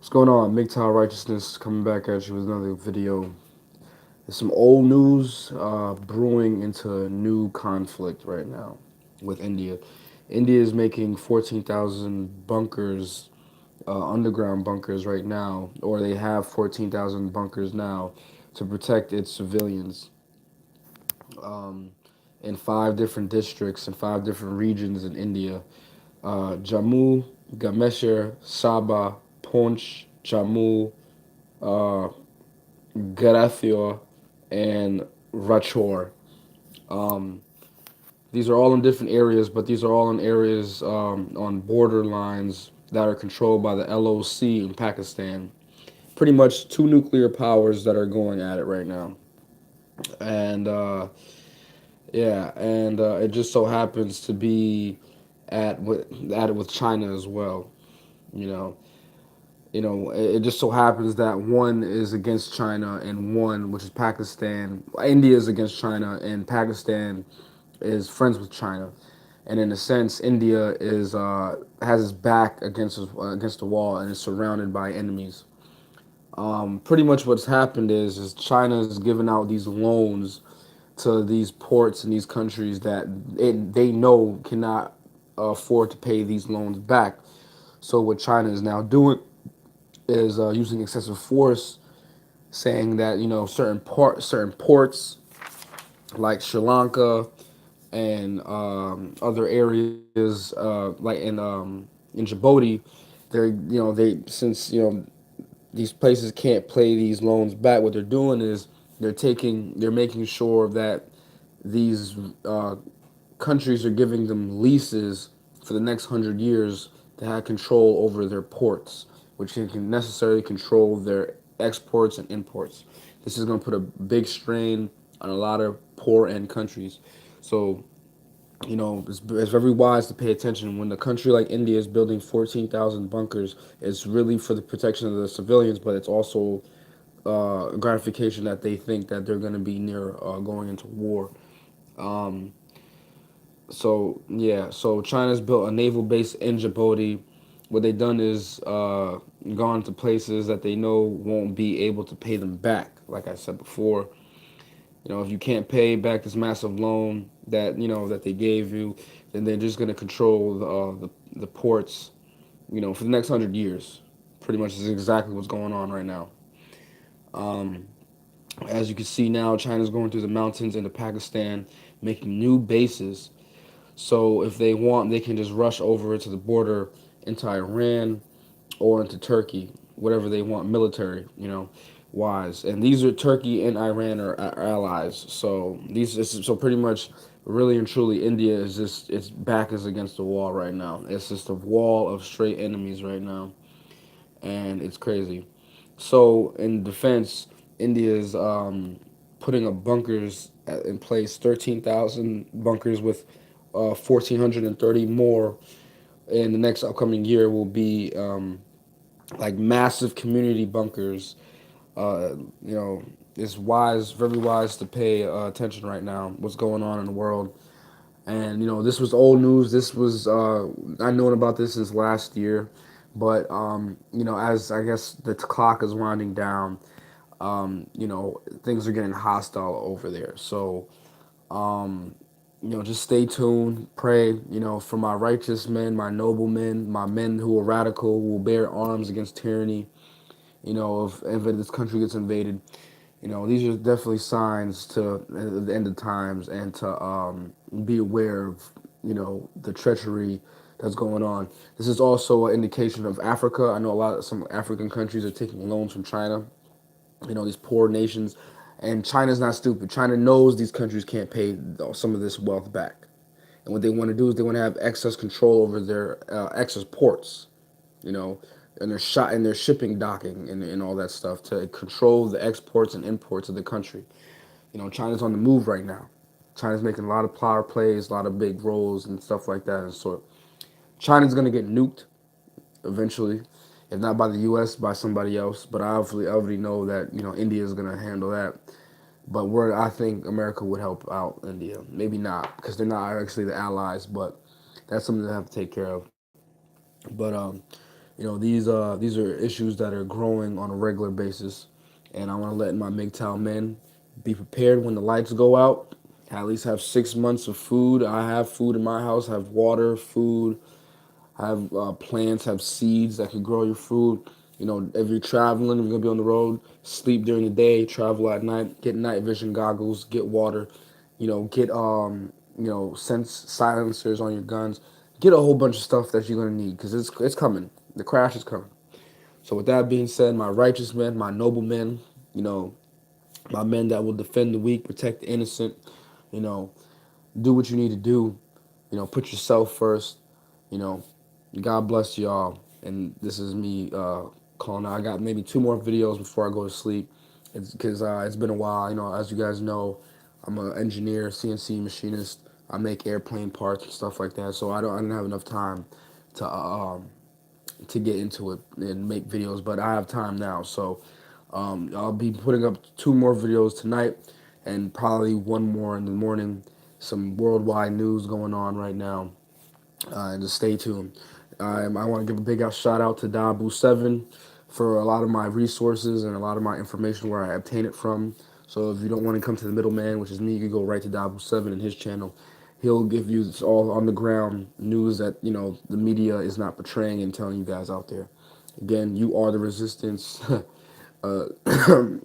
What's going on? Mgtow Righteousness coming back at you with another video. There's some old news brewing into a new conflict right now with India. India is making 14,000 bunkers, underground bunkers right now, or they have 14,000 bunkers now to protect its civilians um, in five different districts and five different regions in India. Jammu, Gamesher, Sabha, Poonch, Jammu, uh, Garathio, and Rachor. Um, these are all in different areas, but these are all in areas on border lines that are controlled by the LOC in Pakistan. Pretty much two nuclear powers that are going at it right now. And yeah, and it just so happens to be at it with China as well. You know, it just so happens that one is against China and one, which is Pakistan, India is against China and Pakistan is friends with China, and in a sense, India is has his back against the wall and is surrounded by enemies. Pretty much what's happened is China's given out these loans to these ports and these countries that they know cannot afford to pay these loans back. So what China is now doing is using excessive force, saying that certain ports like Sri Lanka and other areas in Djibouti, they since these places can't pay these loans back. What they're doing is they're making sure that these countries are giving them leases for the next 100 years to have control over their ports, which can necessarily control their exports and imports. This is going to put a big strain on a lot of poor end countries. So, it's very wise to pay attention when a country like India is building 14,000 bunkers. It's really for the protection of the civilians, but it's also gratification that they think that they're going to be near going into war. Um, so China's built a naval base in Djibouti. What they've done is gone to places that they know won't be able to pay them back. Like I said before, if you can't pay back this massive loan that they gave you, then they're just going to control the ports, for the next 100 years. Pretty much is exactly what's going on right now. Um, as you can see now, China's going through the mountains into Pakistan, making new bases. So if they want, they can just rush over to the border into Iran or into Turkey, whatever they want, military, wise. And these are Turkey and Iran are allies. So pretty much, really and truly, India is just its back is against the wall right now. It's just a wall of straight enemies right now, and it's crazy. So in defense, India is putting up bunkers in place, 13,000 bunkers with 1,430 more in the next upcoming year will be like massive community bunkers. Uh, you know, it's wise, very wise to pay attention right now. What's going on in the world? And this was old news. This was I known about this since last year, but as I guess the clock is winding down, things are getting hostile over there. So um, just stay tuned, pray, for my righteous men, my noble men, my men who are radical, who will bear arms against tyranny. If this country gets invaded, these are definitely signs to the end of times and to be aware of, the treachery that's going on. This is also an indication of Africa. I know some African countries are taking loans from China, these poor nations. And China's not stupid. China knows these countries can't pay some of this wealth back. And what they want to do is they want to have excess control over their excess ports, you know, and their shipping docking and all that stuff to control the exports and imports of the country. China's on the move right now. China's making a lot of power plays, a lot of big roles and stuff like that. And so China's gonna get nuked eventually, if not by the U.S., by somebody else. But I already know that India is gonna handle that. But where I think America would help out India, maybe not because they're not actually the allies, but that's something they have to take care of. But These are issues that are growing on a regular basis, and I want to let my Mgtow men be prepared when the lights go out. At least have 6 months of food. I have food in my house. Have water, food, have plants, have seeds that can grow your food. If you're traveling, if you're gonna be on the road, sleep during the day, travel at night, get night vision goggles, get water, get sense silencers on your guns, get a whole bunch of stuff that you're gonna need because it's coming. The crash is coming. So with that being said, my righteous men, my noble men, you know, my men that will defend the weak, protect the innocent, you know, do what you need to do, put yourself first, you know, God bless y'all. And this is me calling out. I got maybe two more videos before I go to sleep. It's because it's been a while. As you guys know, I'm an engineer, CNC machinist. I make airplane parts and stuff like that. So I didn't have enough time to get into it and make videos, but I have time now. So I'll be putting up two more videos tonight and probably one more in the morning. Some worldwide news going on right now, and just stay tuned. I want to give a big shout out to Dabu7 for a lot of my resources and a lot of my information where I obtain it from. So if you don't want to come to the middleman, which is me, you can go right to Dabu7 and his channel. He'll give you all on the ground news that the media is not portraying and telling you guys out there. Again, you are the resistance, and